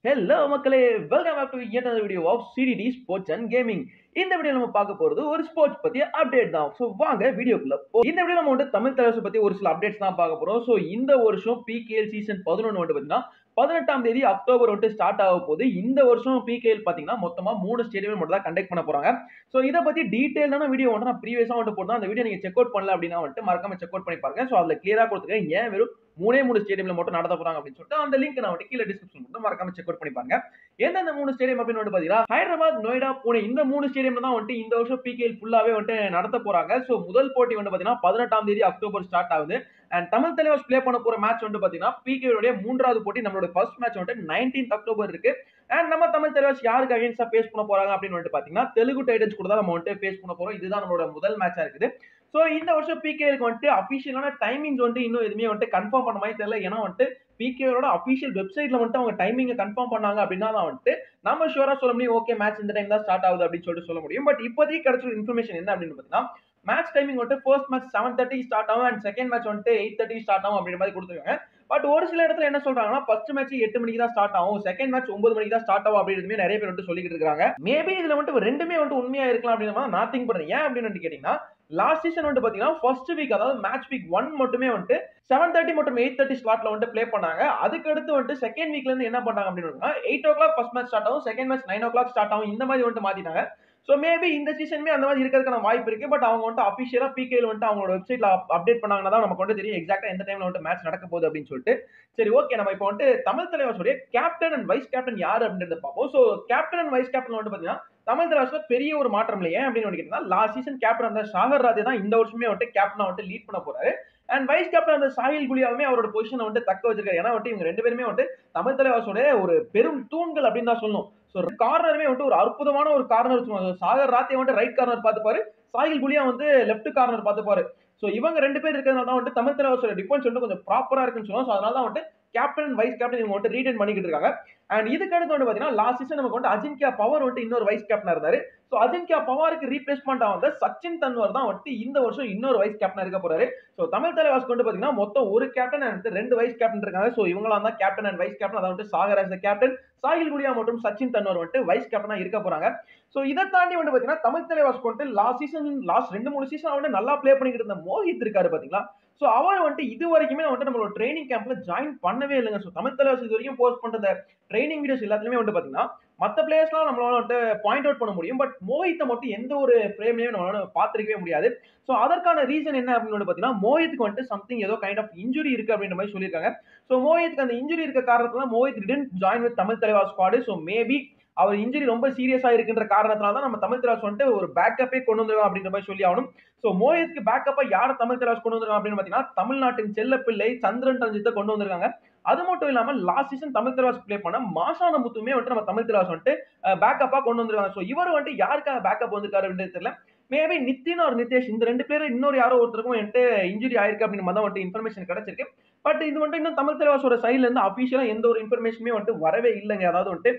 Hello மக்களே, welcome back to yet another video of CDD sports and gaming. இந்த video நம்ம பார்க்க போறது ஒரு ஸ்போர்ட்ஸ் பத்தி அப்டேட் தான். சோ வாங்க வீடியோக்குள்ள இந்த வீடியோ நம்ம வந்து தமிழ் தலைவர்ஸ் பத்தி ஒரு சில அப்டேட்ஸ் தான் பார்க்க போறோம். சோ இந்த வருஷம் PKL சீசன் 11 வந்து பாத்தீங்கன்னா 18ஆம் தேதி அக்டோபர் வந்து ஸ்டார்ட் ஆக போகுது. இந்த வருஷம் PKL பாத்தீங்கன்னா மொத்தமா 3 ஸ்டேடியம் மட்டும் தான் கண்டக்ட் பண்ண போறாங்க. சோ இத பத்தி டீடைலான வீடியோ வந்து நான் ப்ரீவியஸா வந்து போட்டேன். அந்த வீடியோ நீங்க செக் அவுட் பண்ணல அப்படினா வந்து மறக்காம செக் அவுட் பண்ணி பாருங்க. சோ அதுல கிளியரா கொடுத்திருக்கேன் ஏன் வெறும் 3 ஸ்டேடியம்ல மட்டும் நடத்த போறாங்க அப்படின்னு சொல்லிட்டு அந்த லிங்க் நான் வந்து கீழ டிஸ்கிரிப்ஷன் கொடுத்து மறக்காம செக் அவுட் பண்ணி பாருங்க. எந்தெந்த 3 ஸ்டேடியம் அப்படின்னு வந்து பாத்தீங்கன்னா ஹைதராபாத், நொய்டா, புனே இந்த 3 ஸ்டேடியம்ல தான் வந்து இந்த வருஷம் PKL ஃபுல்லாவே வந்து நடத்த போறாங்க. சோ முதல் போட்டி வந்து பாத்தீங்கன்னா 18ஆம் தேதி அக்டோபர் ஸ்டார்ட் ஆகுது. அண்ட் தமிழ் தலைவர்ஸ் ப்ளே பண்ண போற மேட்ச் வந்து பாத்தீங்கன்னா PKL உடைய 3வது போட்டி நம்மளோட ஃபர்ஸ்ட் மேட்ச் வந்து 19th அக்டோபர் இருக்கு. அண்ட் நம்ம தமிழ் தலைவர்ஸ் யாருக்கு அகைன்ஸ்டா ஃபேஸ் பண்ண போறாங்க அப்படின்னு வந்து பாத்தீங்கன்னா தெலுங்கு டைட்டன்ஸ் கூட தான் நம்ம வந்து ஃபேஸ் பண்ண போறோம். இதுதான் நம்மளோட முதல் மேட்சா இருக்குது. சோ இந்த வருஷம் PKLக்கு வந்து அபிஷியலான டைமிங்ஸ் வந்து இன்னும் எதுவுமே வந்து கன்ஃபார்ம் பண்ண மாதிரி தெரியல. ஏன்னா வந்து PKLோட அபிஷியல் வெப்சைட்ல வந்து அவங்க டைமிங் கன்ஃபார்ம் பண்ணாங்க அப்படின்னா தான் வந்து நம்ம ஷூரா சொல்ல முடியும் ஓகே மேட்ச் இந்த டைம் தான் ஸ்டார்ட் ஆகுது அப்படின்னு சொல்லிட்டு சொல்ல முடியும். பட் இப்போதைக்கு கிடைச்ச இன்ஃபர்மேஷன் என்ன அப்படின்னு பாத்தீங்கன்னா மேட்ச் டைமிங் வந்து ஃபர்ஸ்ட் மேட்ச் 7:30 ஸ்டார்ட் ஆகும் அண்ட் செகண்ட் மேட்ச் வந்து 8:30 ஸ்டார்ட் ஆகும் அப்படின்ற மாதிரி கொடுத்துருக்காங்க. பட் ஒரு சில இடத்துல என்ன சொல்றாங்கன்னா ஃபர்ஸ்ட் மேட்ச் 8 மணிக்கு தான் ஸ்டார்ட் ஆகும், செகண்ட் மேட்ச் 9 மணிக்கு தான் ஸ்டார்ட் ஆகும் அப்படின்றதுமே நிறைய பேர் வந்து சொல்லிட்டு இருக்காங்க. மேபி இதுல வந்து ரெண்டுமே வந்து உண்மையா இருக்கலாம் அப்படின்ற மாதிரி நான் திங்க் பண்றேன். ஏன் அப்படின்னு கேட்டீங்கன்னா லாஸ்ட் சீசன் வந்து பாத்தீங்கன்னா ஃபர்ஸ்ட் வீக் அதாவது மேட்ச் வீக் 1 மட்டுமே வந்து 7:30 மற்றும் 8:30 ஸ்லாட்ல வந்து ப்ளே பண்ணாங்க. அதுக்கு அடுத்து வந்து செகண்ட் வீக்ல இருந்து என்ன பண்ணாங்க அப்படின்னா 8 o'clock ஃபர்ஸ்ட் மேட்ச் ஸ்டார்ட் ஆகும், செகண்ட் மேட்ச் 9 o'clock ஸ்டார்ட் ஆகும். இந்த மாதிரி வந்து மாத்திட்டாங்க. சோ மேபி இந்த சீசனுமே அந்த மாதிரி இருக்கிறதுக்கான வாய்ப்பு இருக்கு. பட் அவங்க வந்து அபிஷியலா PKL வந்து அவங்களோட வெப்சைட்ல அப்டேட் பண்ணாங்கன்னா தான் நமக்கு வந்து தெரியும் எக்ஸாக்ட்டா எந்த டைம்ல வந்து மேட்ச் நடக்க போகுது அப்படின்னு சொல்லிட்டு. சரி ஓகே, நம்ம இப்போ வந்து தமிழ் தலைவர்ஸோட கேப்டன் அண்ட் வைஸ் கேப்டன் யாரு அப்படின்றத பார்ப்போம். So captain and vice captain வந்து பாத்தீங்கன்னா தமிழ் தலைவர்ஸ்ல பெரிய ஒரு மாற்றம் இல்லை. ஏன் அப்படின்னு கேட்டீங்கன்னா லாஸ்ட் சீசன் கேப்டன் அந்த ஷாகர் ராதே தான் இந்த வருஷமே வந்து கேப்டனா வந்து லீட் பண்ண போறாரு. அண்ட் வைஸ் கேப்டன் அந்த சாஹில் குலியாவுமே அவரோட பொசிஷனை வந்து தக்க வச்சிருக்காரு. ஏன்னா வந்து இவங்க ரெண்டு பேருமே வந்து தமிழ் தலைவர்ஸோட ஒரு பெரும் தூண்கள் அப்படின்னு தான் சொல்லணும். சோ கார்னருமே வந்து ஒரு அற்புதமான ஒரு கார்னர். சாகர் ராத்தே வந்து ரைட் கார்னர் பார்த்துப்பாரு, சாஹில் குலியா வந்து லெஃப்ட் கார்னர் பார்த்துப்பாரு. சோ இவங்க ரெண்டு பேர் இருக்கிறதுனால தான் வந்து தமிழ் தலைவர்ஸோட டிஃபென்ஸ் வந்து கொஞ்சம் ப்ராப்பரா இருக்குன்னு சொல்லுவோம். சோ அதனால தான் வந்து கேப்டன் அண்ட் வைஸ் கேப்டன் இவங்க வந்து ரீடைன் பண்ணிக்கிட்டு இருக்காங்க. அண்ட் இதுக்கு அடுத்து வந்து பாத்தீங்கன்னா லாஸ்ட் சீசன் நமக்கு வந்து அஜின்கியா பவர் வந்து இன்னொரு வைஸ் கேப்டனா இருந்தாரு. சோ அஜின்கியா பவருக்கு ரீப்ளேஸ்மெண்ட் வந்த சச்சின் தன்வர் தான் வந்து இந்த வருஷம் இன்னொரு வைஸ் கேப்டனா இருக்க போறாரு. சோ தமிழ் தலைவாஸ் வந்து பாத்தீங்கன்னா மொத்தம் ஒரு கேப்டன் அண்ட் 2 வைஸ் கேப்டன் இருக்காங்க. சோ இவங்களாம் தான் கேப்டன் அண்ட் வைஸ் கேப்டன். அதாவது சாகர் as கேப்டன், சாஹில் குலியா மற்றும் சச்சின் தன்வர் வந்து வைஸ் கேப்டனா இருக்க போறாங்க. சோ இதை தாண்டி வந்து பாத்தீங்கன்னா தமிழ் தலைவாஸ் வந்து லாஸ்ட் 2-3 சீசன் வந்து நல்லா பிளே பண்ணிக்கிட்டு இருந்த மோஹித் இருக்காரு பாத்தீங்களா. சோ அவர் வந்து இது வரைக்குமே வந்து நம்மளோட ட்ரைனிங் கேம்ப்ல ஜாயின் பண்ணவே இல்லைங்க. சோ தமிழ் தலைவாஸ் இது வரைக்கும் போஸ்ட் பண்ற ட்ரைனிங் வீடியோஸ் எல்லாத்துலயுமே வந்து பாத்தீங்கன்னா மத்த பிளேயர்ஸ்லாம் நம்மளால வந்து பாயிண்ட் அவுட் பண்ண முடியும். பட் மோஹித்தை மட்டும் எந்த ஒரு ஃப்ரேம்லயும் நம்மளால பார்த்திருக்கவே முடியாது. சோ அதற்கான ரீசன் என்ன அப்படின்னு பாத்தீங்கன்னா மோஹித்துக்கு வந்து சம்திங் ஏதோ கைண்ட் ஆஃப் இன்ஜுரி இருக்கு அப்படின்ற மாதிரி சொல்லியிருக்காங்க. சோ மோஹித்துக்கு அந்த இன்ஜுரி இருக்க காரணத்துல Mohit didn't join with Tamil Thalaivas squad. So maybe அவர் இன்ஜுரி ரொம்ப சீரியஸா இருக்குன்ற காரணத்தினால தான் நம்ம தமிழ் தலைவாஸ் வந்துட்டு ஒரு பேக்கப்பே கொண்டு வந்துருவோம் அப்படின்ற மாதிரி சொல்லி ஆகணும். சோ மோஹித்துக்கு பேக்கப்பா யார தமிழ் தலைவாஸ் கொண்டு வந்திருக்காங்க அப்படின்னு பாத்தீங்கன்னா தமிழ்நாட்டின் செல்லப்பிள்ளை சந்திரன் ரஞ்சித்தை கொண்டு வந்திருக்காங்க. அது மட்டும் இல்லாம last season Tamil Thalaivas play பண்ண மாசான முத்துமே வந்து நம்ம தமிழ் தலைவாஸ் வந்துட்டு பேக்கப்பா கொண்டு வந்திருக்காங்க. சோ இவர் வந்துட்டு யாருக்காக பேக்கப் வந்திருக்காரு அப்படின்னு தெரியல. மேபி நித்தின் ஒரு நிதேஷ் இந்த ரெண்டு பேரும் இன்னொரு யாரோ ஒருத்தருக்கும் வந்துட்டு இன்ஜுரி ஆயிருக்கு அப்படின்னு மாதிரி வந்துட்டு இன்ஃபர்மேஷன் கிடைச்சிருக்கு. பட் இது வந்துட்டு இன்னும் தமிழ் தலைவாஸோட சைட்ல இருந்து அபிஷியலா எந்த ஒரு இன்ஃபர்மேஷனுமே வந்துட்டு வரவே இல்லைங்க. அதாவது வந்துட்டு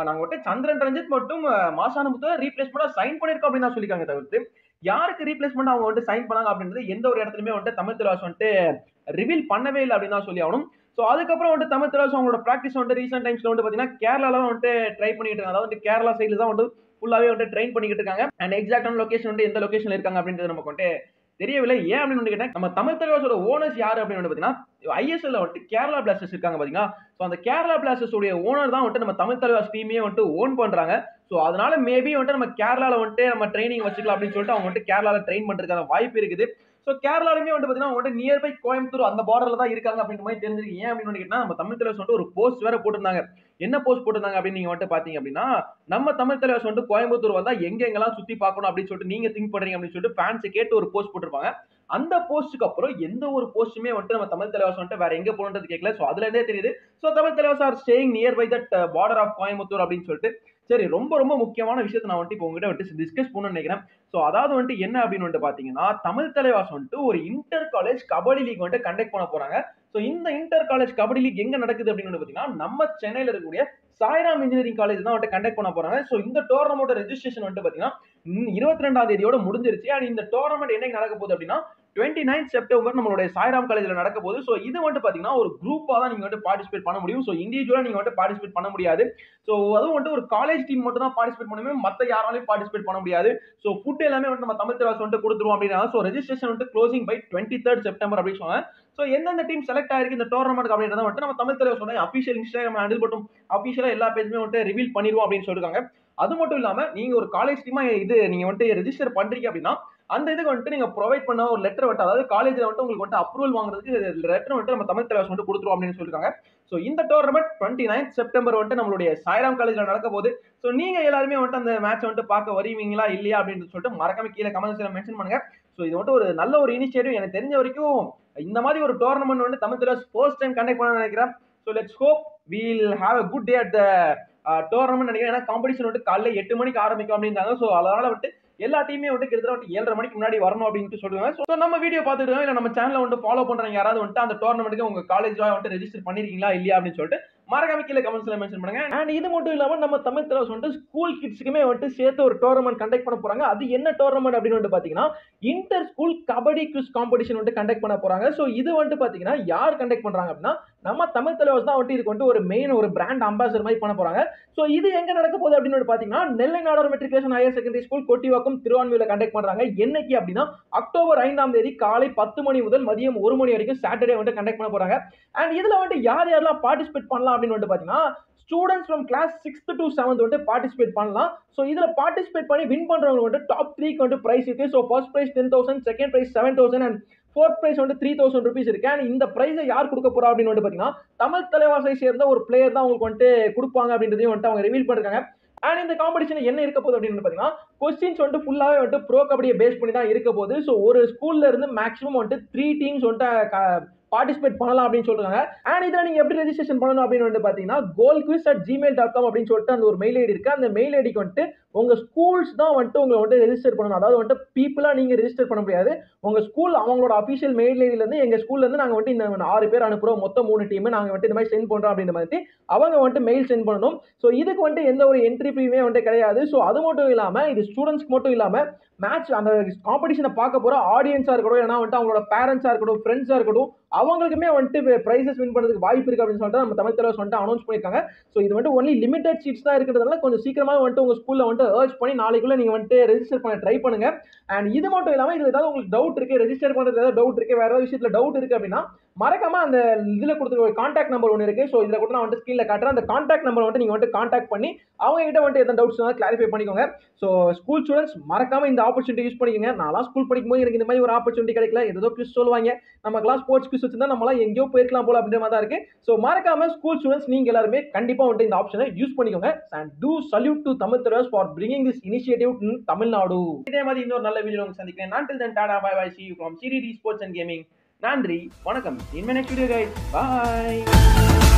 நாங்க வந்துட்டு சந்திரன் ரஞ்சித் மட்டும் மாசான முத்து ரீப்ளேஸ்மெண்டா சைன் பண்ணிருக்கோம் அப்படின்னு தான் சொல்லிருக்காங்க. தவிர்த்து யாருக்கு ரீப்ளேஸ்மெண்ட் அவங்க வந்துட்டு சைன் பண்ணாங்க அப்படின்றது எந்த ஒரு இடத்துலயுமே வந்துட்டு தமிழ் தலைவாஸ் வந்துட்டு ரிவீல் பண்ணவே இல்லை அப்படின்னு தான் சொல்லி ஆகணும். சோ அதுக்கப்புறம் வந்து தமிழ் தலைவாஸ் அவங்களோட பிராக்டிஸ் வந்து ரீசென்ட் டைம்ஸ்ல வந்து பாத்தீங்கன்னா கேரளால தான் வந்து ட்ரை பண்ணிட்டு இருக்காங்க. அதாவது கேரளா சைடுல தான் வந்து ஃபுல்லாவே வந்து ட்ரெயின் பண்ணிக்கிட்டு இருக்காங்க. அண்ட் எக்ஸாக்டான லொகேஷன் வந்து எந்த லொகேஷன்ல இருக்காங்க அப்படின்றது நமக்கு வந்து தெரியவில்லை. ஏன் அப்படின்னு கேட்டா நம்ம தமிழ் தலைவாஸோட ஓனர்ஸ் யாரு அப்படின்னு பாத்தீங்கன்னா ஐஎஸ்எல்ல வந்து கேரளா பிளாஸ்டர்ஸ் இருக்காங்க பாத்தீங்களா. சோ அந்த கேரளா பிளாஸ்டர்ஸ் உடைய ஓனர் தான் வந்து நம்ம தமிழ் தலைவாஸ் டீமே வந்து ஓன் பண்றாங்க. சோ அதனால மேபி வந்து நம்ம கேரளால வந்து நம்ம ட்ரைனிங் வச்சுக்கலாம் அப்படின்னு சொல்லிட்டு அவங்க வந்து கேரளால ட்ரெயின் பண்றதுக்கான வாய்ப்பு இருக்குது. சோ கேரளாலுமே வந்து பாத்தீங்கன்னா அவங்க வந்து நியர்பை கோயம்புத்தூர் அந்த பார்டர்ல தான் இருக்காங்க அப்படின்ற மாதிரி தெரிஞ்சிருக்கு. ஏன் அப்படின்னு கேட்டா நம்ம தமிழ் தலைவாஸ் வந்து ஒரு போஸ்ட் வேற போட்டிருந்தாங்க. என்ன போஸ்ட் போட்டிருந்தாங்க அப்படின்னு நீங்க வந்து பாத்தீங்க அப்படின்னா நம்ம தமிழ் தலைவாஸ் வந்து கோயம்புத்தூர் வந்தா எங்க எங்கெல்லாம் சுத்தி பார்க்கணும் அப்படின்னு சொல்லிட்டு நீங்க திங்க் பண்றீங்க அப்படின்னு சொல்லிட்டு ஃபேன்ஸ் கேட்டு ஒரு போஸ்ட் போட்டிருப்பாங்க. அந்த போஸ்டுக்கு அப்புறம் எந்த ஒரு போஸ்ட்டுமே வந்து நம்ம தமிழ் தலைவாஸ் வந்து வேற எங்க போகணுன்றது கேட்கல. சோ அதுல இருந்தே தெரியுது so Tamil Thalaivas are staying near by that border of Coimbatore அப்படின்னு சொல்லிட்டு. சரி, ரொம்ப ரொம்ப முக்கியமான விஷயத்தை நான் வந்து இப்போ உங்ககிட்ட வந்து டிஸ்கஸ் பண்ணணும்னு நினைக்கிறேன். சோ அதாவது வந்து என்ன அப்படின்னு வந்து பாத்தீங்கன்னா தமிழ் தலைவாஸ் வந்து ஒரு இன்டர் காலேஜ் கபடி லீக் வந்து கண்டக்ட் பண்ண போறாங்க. சோ இந்த இன்டர் காலேஜ் கபடி லீக் எங்க நடக்குது அப்படின்னு பாத்தீங்கன்னா நம்ம சென்னையில இருக்கக்கூடிய சாய்ராம் இன்ஜினியரிங் காலேஜ் தான் வந்து கண்டக்ட் பண்ண போறாங்க. சோ இந்த டோர்னமெண்ட் ரெஜிஸ்ட்ரேஷன் வந்து பாத்தீங்கன்னா 22ஆம் தேதியோட முடிஞ்சிருச்சு. அண்ட் இந்த டோர்னமெண்ட் என்னைக்கு நடக்க போகுது அப்படின்னா 29 செப்டம்பர் நம்மளுடைய சாய்ராம் காலேஜ்ல நடக்க போகுது. சோ இது வந்து பாத்தீங்கன்னா ஒரு குரூப்பா தான் நீங்க வந்து பார்ட்டிசிபேட் பண்ண முடியும். சோ இண்டிவிஜுவலா நீங்க வந்து பார்ட்டிசிபேட் பண்ண முடியாது. சோ அதுவும் வந்து ஒரு காலேஜ் டீம் மட்டும் தான் பார்ட்டிசிபேட் பண்ண முடியும். மத்த யாராலையும் பார்ட்டிசிபேட் பண்ண முடியாது. சோ ஃபுட் எல்லாமே வந்து நம்ம தமிழ் தலைவாஸ் வந்து கொடுத்துருவோம் அப்படின்னா சோ ரெஜிஸ்ட்ரேஷன் வந்து க்ளோசிங் பை 23rd செப்டம்பர் அப்படின்னு சொன்னாங்க. சோ எந்தெந்த டீம் செலக்ட் ஆயிருக்கு இந்த டோர்னமெண்ட் அப்படின்றத வந்து நம்ம தமிழ் தலைவாஸ் சொன்ன அபிஷியல் இன்ஸ்டாகிராம் ஹேண்டில் மட்டும் அபிஷியலா எல்லா பேஜ்மே வந்து ரிவீல் பண்ணிடுவோம் அப்படின்னு சொல்லிருக்காங்க. அது மட்டும் இல்லாம நீங்க ஒரு காலேஜ் டீமா இது நீங்க வந்து ரெஜிஸ்டர் பண்றீங்க அப்படின்னா அந்த இதுக்கு வந்துட்டு நீங்க ப்ரொவைட் பண்ண ஒரு லெட்டர் வந்து அதாவது காலேஜ்ல வந்து உங்களுக்கு வந்து அப்ரூவல் வாங்குறதுக்கு லெட்டர் வந்து நம்ம தமிழ் தலைவாஸ் வந்து கொடுத்துருவோம் அப்படின்னு சொல்லிருக்காங்க. சோ இந்த டோர்னமெண்ட் 29 செப்டம்பர் வந்து நம்மளுடைய சாய்ராம் காலேஜ்ல நடக்க போகுது. சோ நீங்க எல்லாருமே வந்து அந்த மேட்ச் வந்து பார்க்க வருவீங்களா இல்லையா அப்படின்னு சொல்லிட்டு மறக்காம கீழே கமெண்ட்ஸ்ல மென்ஷன் பண்ணுங்க. சோ இது வந்து ஒரு நல்ல ஒரு இனிஷியேட்டிவ். எனக்கு தெரிஞ்ச வரைக்கும் இந்த மாதிரி ஒரு டோர்னமெண்ட் வந்து Tamil Thalaivas first time conduct பண்ண நினைக்கிறேன். So let's hope we'll have a good day at the tournament நினைக்கிறேன். ஏன்னா காம்படிஷன் வந்து காலைல 8 மணிக்கு ஆரம்பிக்கும் அப்படின்றாங்க. சோ அதனால வந்து எல்லா டீமே வந்து கிட்டத்தட்ட 7:30 மணிக்கு முன்னாடி வரணும் அப்படின்னு சொல்லுவாங்க. சோ நம்ம வீடியோ பார்த்துட்டு இல்ல நம்ம சேனலை வந்து ஃபாலோ பண்றவங்க யாராவது வந்து அந்த டோர்னமெண்ட்டுக்கு உங்க காலேஜ்ல வந்து ரெஜிஸ்டர் பண்ணிருக்கீங்களா இல்லையா அப்படின்னு சொல்லிட்டு மறக்காம கீழே கமெண்ட்ஸ்ல மென்ஷன் பண்ணுங்க. அண்ட் இது மட்டும் இல்லாம நம்ம தமிழ் தலைவாஸ் வந்து ஸ்கூல் கிட்ஸ்க்குமே வந்து சேர்த்து ஒரு டோர்னமெண்ட் கண்டக்ட் பண்ண போறாங்க. அது என்ன டோர்னமெண்ட் அப்படின்னு வந்து பாத்தீங்கன்னா inter school kabaddi quiz competition வந்து கண்டக்ட் பண்ண போறாங்க. சோ இது வந்து பாத்தீங்கன்னா யார் கண்டக்ட் பண்றாங்க அப்படின்னா நம்ம தமிழ் தலைவாஸ் தான் வந்து இதுக்கு வந்து ஒரு மெயின் ஒரு பிராண்ட் அம்பாசிடர் மாதிரி பண்ண போறாங்க. சோ இது எங்க நடக்க போகுது அப்படின்னு பாத்தீங்கன்னா Nellai Nadar matriculation higher secondary school Kottivakkam திருவான்மியூர்ல கண்டக்ட் பண்றாங்க. என்னைக்கு அப்படின்னா அக்டோபர் 5ஆம் தேதி காலை 10 மணி முதல் மதியம் 1 மணி வரைக்கும் சாட்டர்டே வந்து கண்டக்ட் பண்ண போறாங்க. அண்ட் இதுல வந்து யார் யாரெல்லாம் பார்ட்டிசிபேட் பண்ணலாம் அப்படின்னு வந்து பாத்தீங்கன்னா students from class 6th to 7th வந்து பார்ட்டிசிபேட் பண்ணலாம். சோ இதுல பார்ட்டிசிபேட் பண்ணி வின் பண்றவங்க வந்து டாப் 3க்கு வந்து பிரைஸ் இருக்கு. So first prize 10,000, second prize 7,000 and fourth prize வந்து 3,000 rupees இருக்கு. அண்ட் இந்த பிரைஸை யார் கொடுக்க போறா அப்படின்னு வந்து பாத்தீங்கன்னா தமிழ் தலைவாசை சேர்ந்த ஒரு பிளேயர் தான் உங்களுக்கு வந்து கொடுப்பாங்க அப்படின்றதையும் வந்து அவங்க ரிவீல் பண்ணிருக்காங்க. அண்ட் இந்த காம்படிஷன் என்ன இருக்க போகுது அப்படின்னு பாத்தீங்கன்னா கொஸ்டின்ஸ் வந்து ஃபுல்லாவே வந்து ப்ரோ கபடியை பேஸ் பண்ணி தான் இருக்க போகுது. சோ ஒரு ஸ்கூல்ல இருந்து மேக்ஸிமம் வந்து 3 டீம்ஸ் வந்து பார்ட்டிசிபேட் பண்ணலாம் அப்படின்னு சொல்றாங்க. அண்ட் இதுல நீங்க எப்படி ரெஜிஸ்ட்ரேஷன் பண்ணணும் அப்படின்னு வந்து பாத்தீங்கன்னா goalquiz@gmail.com அப்படின்னு சொல்லிட்டு அந்த ஒரு மெயில் ஐடி இருக்கு. அந்த மெயில் ஐடிக்கு வந்துட்டு உங்க ஸ்கூல்ஸ் தான் வந்துட்டு உங்களை வந்து ரெஜிஸ்டர் பண்ணணும். அதாவது வந்துட்டு பீப்புளா நீங்க ரெஜிஸ்டர் பண்ண முடியாது. உங்க ஸ்கூல் அவங்களோட அபிஷியல் மெயில் ஐடியில இருந்து எங்க ஸ்கூல்ல இருந்து நாங்க வந்து இந்த 6 பேர் அனுப்புறோம், மொத்தம் 3 டீம் நாங்க வந்து இந்த மாதிரி சென்ட் பண்றோம் அப்படின்ற மாதிரி அவங்க வந்துட்டு மெயில் சென்ட் பண்ணணும். சோ இதுக்கு வந்துட்டு எந்த ஒரு என்ட்ரி ஃபீமே வந்து கிடையாது. சோ அது மட்டும் இல்லாம இது ஸ்டூடெண்ட்ஸ்க்கு மட்டும் இல்லாம மேட்ச் அந்த காம்படிஷனை பார்க்க போற ஆடியன்ஸா இருக்கட்டும், ஏன்னா வந்துட்டு அவங்களோட பேரண்ட்ஸா இருக்கட்டும், ஃப்ரெண்ட்ஸா இருக்கட்டும், அவங்களுக்குமே வந்துட்டு பிரைசஸ் வின் பண்றதுக்கு வாய்ப்பு இருக்கு அப்படின்னு சொல்லிட்டு நம்ம தமிழ் தலைவாஸ் வந்துட்டு அனௌன்ஸ் பண்ணிருக்காங்க. சோ இது வந்து ஒன்லி லிமிடெட் சீட்ஸ் தான் இருக்கிறதுனால கொஞ்சம் சீக்கிரமா வந்துட்டு உங்க ஸ்கூல்ல வந்துட்டு அர்ஜ் பண்ணி நாளைக்குள்ள நீங்க வந்துட்டு ரெஜிஸ்டர் பண்ண ட்ரை பண்ணுங்க. அண்ட் இது மட்டும் இல்லாம இதுல ஏதாவது உங்களுக்கு டவுட் இருக்கு, ரெஜிஸ்டர் பண்றது ஏதாவது டவுட் இருக்கு, வேற ஏதாவது விஷயத்துல டவுட் இருக்கு அப்படின்னா மறக்காம அந்த இதுல கொடுத்துருக்க ஒரு கான்டாக்ட் நம்பர் ஒன்று இருக்கு. சோ இதுல கூட நான் வந்து ஸ்கிரீன்ல காட்டுறேன். அந்த கான்டாக்ட் நம்பர் வந்து நீங்க வந்து கான்டாக்ட் பண்ணி அவங்க கிட்ட வந்து எந்த டவுட்ஸ் கிளாரிஃபை பண்ணிக்கோங்க. சோ ஸ்கூல் ஸ்டூடெண்ட்ஸ் மறக்காம இந்த ஆப்பர்ச்சுனிட்டி யூஸ் பண்ணிக்கோங்க. நான்லாம் ஸ்கூல் படிக்கும்போது எனக்கு இந்த மாதிரி ஒரு ஆப்பர்ச்சுனிட்டி கிடைக்கல. ஏதோ குவிஸ் சொல்லுவாங்க, நம்ம கிளாஸ் ஸ்போர்ட்ஸ் குவிஸ் வச்சிருந்தா நம்மளாம் எங்கேயோ போயிருக்கலாம் போல அப்படின்ற மாதிரி தான் இருக்கு. சோ மறக்காம ஸ்கூல் ஸ்டூடெண்ட்ஸ் நீங்க எல்லாருமே கண்டிப்பா வந்து இந்த ஆப்ஷனை யூஸ் பண்ணிக்கோங்க. And to salute to Tamil Thalaivas for bringing this initiative in Tamil Nadu. இதே மாதிரி இன்னொரு நல்ல வீடியோ உங்களுக்கு சந்திக்கிறேன். Until then, tada, bye bye, see you from CDD Sports and Gaming. நன்றி, வணக்கம். In my next video guys, bye.